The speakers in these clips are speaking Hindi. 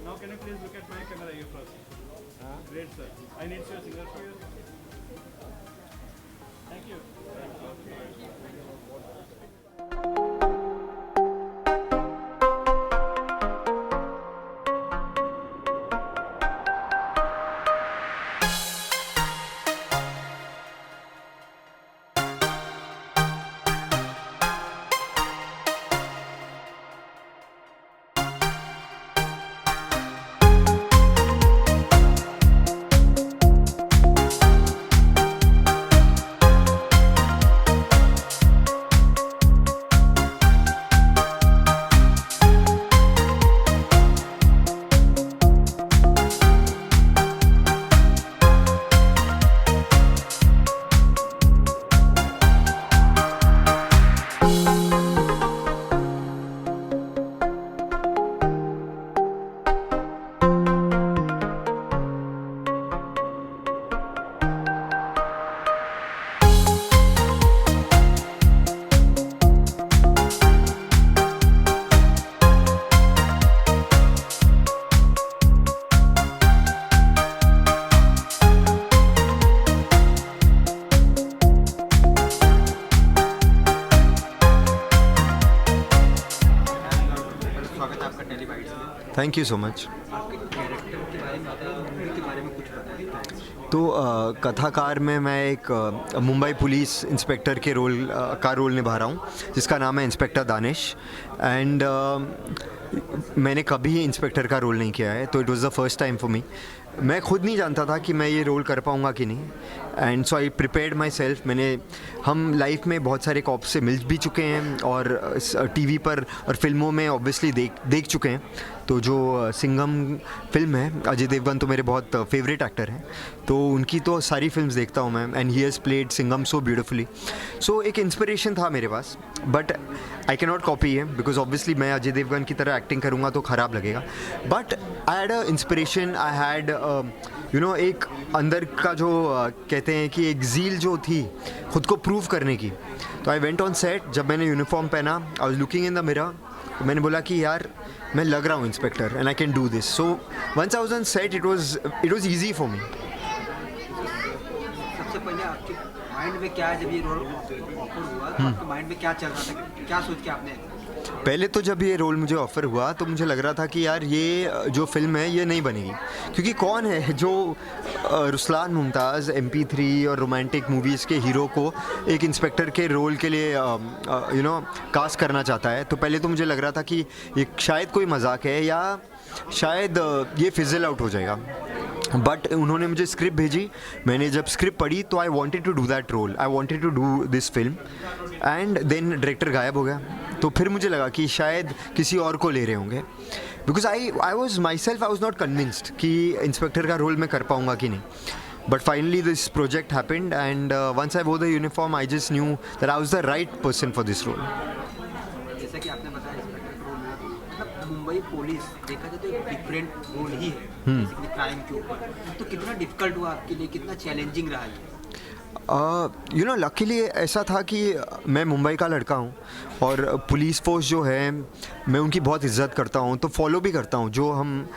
Now can you please look at my camera here first? Great, sir. I need your signal for you. Thank you. स्वागत है आपका टेलीबाइट्स में। Thank you so much. आपके कैरेक्टर के बारे में बताइए, मूवी के बारे में कुछ बताइए। तो कथाकार में मैं एक मुंबई पुलिस इंस्पेक्टर के रोल निभा रहा हूँ, जिसका नाम है इंस्पेक्टर दानिश। एंड मैंने कभी इंस्पेक्टर का रोल नहीं किया है, तो it was the first time for me. मैं खुद नहीं जानता था कि मैं ये रोल कर पाऊँगा कि नहीं, and so I prepared my self. हम लाइफ में बहुत सारे कॉप से मिल भी चुके हैं और टीवी पर और फिल्मों में ऑब्वियसली देख चुके हैं। तो जो सिंघम फिल्म है, अजय देवगन तो मेरे बहुत फेवरेट एक्टर हैं, तो उनकी तो सारी फिल्म्स देखता हूँ मैं, and he has played Singham so beautifully. So एक इंस्पिरेशन था मेरे पास, but I can not copy है बिकॉज ऑब्वियसली मैं अजय देवगन की तरह एक्टिंग करूँगा तो ख़राब लगेगा। But I had a inspiration, I had एक अंदर का जो कहते हैं कि एक ज़ील जो थी खुद को प्रूव करने की। तो आई वेंट ऑन सेट, जब मैंने यूनिफॉर्म पहना, I was looking in the mirror, तो मैंने बोला कि यार मैं लग रहा हूँ inspector and I can do this. So once I was on set it was easy for me. सबसे पहले आपके माइंड में क्या है जब ये रोल ऑफर हुआ, तो आपके माइंड में क्या चल रहा था, क्या सोच के आपने? पहले तो जब ये रोल मुझे ऑफ़र हुआ तो मुझे लग रहा था कि यार ये जो फिल्म है ये नहीं बनेगी, क्योंकि कौन है जो रुस्लान मुमताज़ MP3 और रोमांटिक मूवीज़ के हीरो को एक इंस्पेक्टर के रोल के लिए कास्ट करना चाहता है। तो पहले तो मुझे लग रहा था कि ये शायद कोई मजाक है या शायद ये फिज़ल आउट हो जाएगा। बट उन्होंने मुझे स्क्रिप्ट भेजी, मैंने जब स्क्रिप्ट पढ़ी तो I wanted to do that role, I wanted to do this film. And then director गायब हो गया, तो फिर मुझे लगा कि शायद किसी और को ले रहे होंगे, because I was myself, I was not convinced कि इंस्पेक्टर का रोल मैं कर पाऊँगा कि नहीं। But finally this project happened and once I wore the uniform I just knew that I was the right person for this role. जैसा कि आपने बताया इंस्पेक्टर का रोल में, मतलब मुंबई पुलिस देखा जाए तो एक डिफरेंट रोल ही है बेसिकली क्राइम के ऊपर। तो कितना डिफिकल्ट हुआ आपके लिए, कितना चैलेंजिंग रहा ये? लकीली ऐसा था कि मैं मुंबई का लड़का हूँ और पुलिस फोर्स जो है मैं उनकी बहुत इज़्ज़त करता हूँ, तो फॉलो भी करता हूँ। जो हम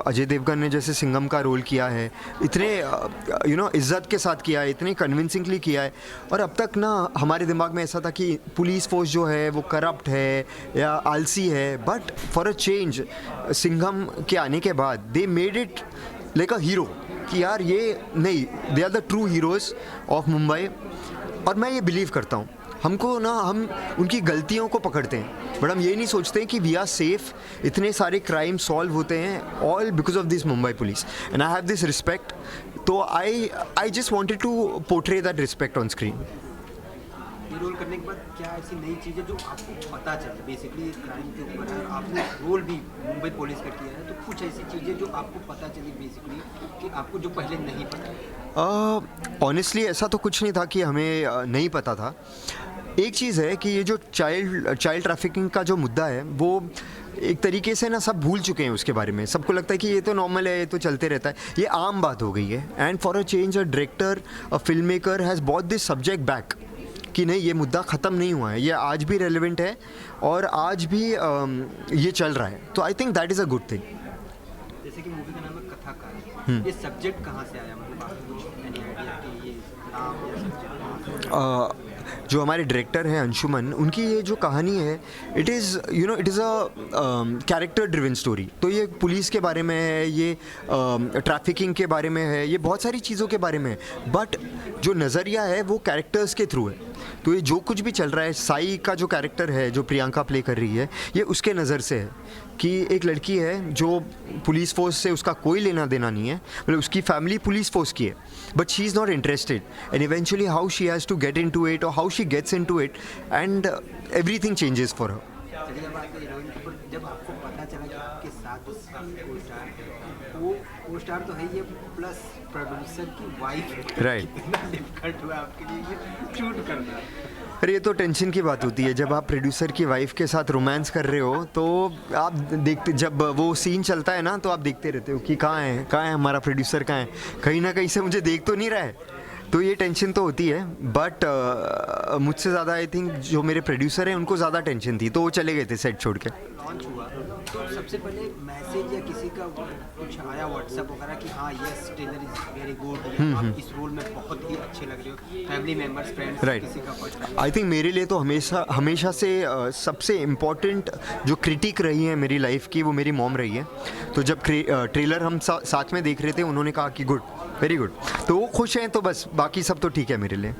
अजय देवगन ने जैसे सिंघम का रोल किया है, इतने इज़्ज़त के साथ किया है, इतने कन्विंसिंगली किया है। और अब तक ना हमारे दिमाग में ऐसा था कि पुलिस फोर्स जो है वो करप्ट है या आलसी है, but for a change Singham के आने के बाद they made it like a hero कि यार ये नहीं, they are the true heroes of Mumbai. और मैं ये बिलीव करता हूँ, हमको ना हम उनकी गलतियों को पकड़ते हैं बट हम ये नहीं सोचते कि वी आर सेफ। इतने सारे क्राइम सॉल्व होते हैं all because of this Mumbai police, and I have this respect. तो I just wanted to portray that respect on screen. ये रोल करने के बाद क्या ऐसी नई चीज़ें जो आपको पता चले, बेसिकली क्राइम के ऊपर है, आपने रोल भी मुंबई पुलिस का किया है, तो कुछ ऐसी चीज़ें जो आपको पता चली बेसिकली कि आपको जो पहले नहीं पता? ऑनेस्टली ऐसा तो कुछ नहीं था कि हमें नहीं पता था। एक चीज़ है कि ये जो चाइल्ड ट्रैफिकिंग का जो मुद्दा है वो एक तरीके से ना सब भूल चुके हैं उसके बारे में। सबको लगता है कि ये तो नॉर्मल है, ये तो चलते रहता है, ये आम बात हो गई है। And for a change a director, a film maker has bought this subject back कि नहीं ये मुद्दा ख़त्म नहीं हुआ है, ये आज भी रेलिवेंट है और आज भी ये चल रहा है, तो I think that is a good thing. जैसे कि मूवी का नाम है कथाकार, ये सब्जेक्ट कहाँ से आया, मतलब आपको कुछ एनी आइडिया कि ये नाम या सब्जेक्ट कहाँ से? जो हमारे डायरेक्टर हैं अंशुमन, उनकी ये जो कहानी है, it is it is a character driven story. तो ये पुलिस के बारे में है, ये ट्रैफिकिंग के बारे में है, ये बहुत सारी चीज़ों के बारे में है, बट जो नज़रिया है वो कैरेक्टर्स के थ्रू है। तो ये जो कुछ भी चल रहा है, साई का जो कैरेक्टर है जो प्रियंका प्ले कर रही है, ये उसके नज़र से है कि एक लड़की है जो पुलिस फोर्स से उसका कोई लेना देना नहीं है, मतलब उसकी फैमिली पुलिस फोर्स की है, but she is not interested, and eventually how she has to get into it और how she gets into it and everything changes for her. चलिए अब बात करें हीरोइन के ऊपर। जब आपको पता चला कि आपके साथ उसका को स्टार है, वो को स्टार तो है ही है, प्लस प्रोड्यूसर की वाइफ, Right. कितना डिफिकल्ट हुआ आपके लिए ये शूट करना? अरे ये तो टेंशन की बात होती है जब आप प्रोड्यूसर की वाइफ के साथ रोमांस कर रहे हो, तो आप देखते, जब वो सीन चलता है ना तो आप देखते रहते हो कि कहाँ है हमारा प्रोड्यूसर, कहाँ है, कहीं ना कहीं से मुझे देख तो नहीं रहा है, तो ये टेंशन तो होती है। बट मुझसे ज़्यादा आई थिंक जो मेरे प्रोड्यूसर हैं उनको ज़्यादा टेंशन थी, तो वो चले गए थे सेट छोड़ के। लॉन्च हुआ तो सबसे पहले मैसेज या किसी का कुछ आया व्हाट्सएप वगैरह कि हाँ yes trailer is very good, आप इस रोल में बहुत ही अच्छे लग रहे हो, फैमिली मेंबर्स, फ्रेंड्स, Right. किसी का फर्स्ट? आई थिंक मेरे लिए तो हमेशा से सबसे इम्पॉर्टेंट जो क्रिटिक रही है मेरी लाइफ की, वो मेरी मॉम रही है। तो जब ट्रेलर हम साथ में देख रहे थे, उन्होंने कहा कि गुड, वेरी गुड, तो वो खुश हैं, तो बस बाकी सब तो ठीक है मेरे लिए।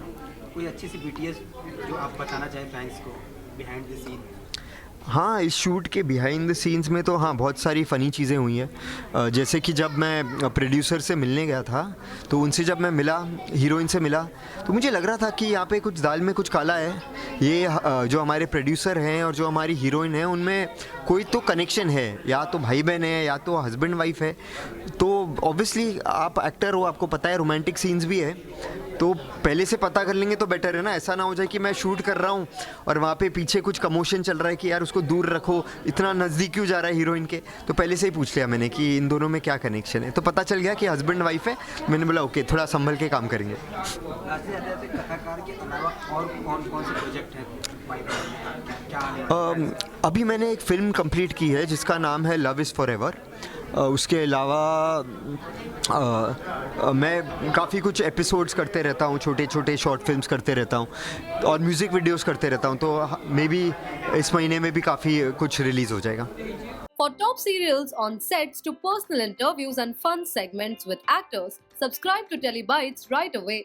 कोई अच्छी सी बीटीएस जो आप बताना चाहें फैंस को बिहाइंड द सीन? हाँ, इस शूट के बिहाइंड द सीन्स में तो हाँ बहुत सारी फ़नी चीज़ें हुई हैं। जैसे कि जब मैं प्रोड्यूसर से मिलने गया था, तो उनसे जब मैं मिला, हीरोइन से मिला, तो मुझे लग रहा था कि यहाँ पे कुछ दाल में कुछ काला है। ये जो हमारे प्रोड्यूसर हैं और जो हमारी हीरोइन है, उनमें कोई तो कनेक्शन है, या तो भाई बहन है या तो हस्बैंड वाइफ है। तो ऑब्वियसली आप एक्टर हो, आपको पता है रोमांटिक सीन्स भी है, तो पहले से पता कर लेंगे तो बेटर है ना। ऐसा ना हो जाए कि मैं शूट कर रहा हूँ और वहाँ पे पीछे कुछ कमोशन चल रहा है कि यार उसको दूर रखो, इतना नज़दीक क्यों जा रहा है हीरोइन के। तो पहले से ही पूछ लिया मैंने कि इन दोनों में क्या कनेक्शन है, तो पता चल गया कि हस्बैंड वाइफ है। मैंने बोला ओके, थोड़ा संभल के काम करेंगे। लास्ट में जाते कथाकार के अलावा और कौन कौन से प्रोजेक्ट हैं पाइपलाइन में, क्या आने वाला है? अभी मैंने एक फ़िल्म कंप्लीट की है जिसका नाम है लव इज़ फॉर एवर। उसके अलावा मैं काफ़ी कुछ एपिसोड्स करते रहता हूँ, छोटे छोटे शॉर्ट फिल्म्स करते रहता हूँ और म्यूज़िक वीडियोस करते रहता हूँ, तो मे बी इस महीने में भी काफ़ी कुछ रिलीज़ हो जाएगा। For top serials on sets to personal interviews and fun segments with actors, subscribe to Telebytes right away.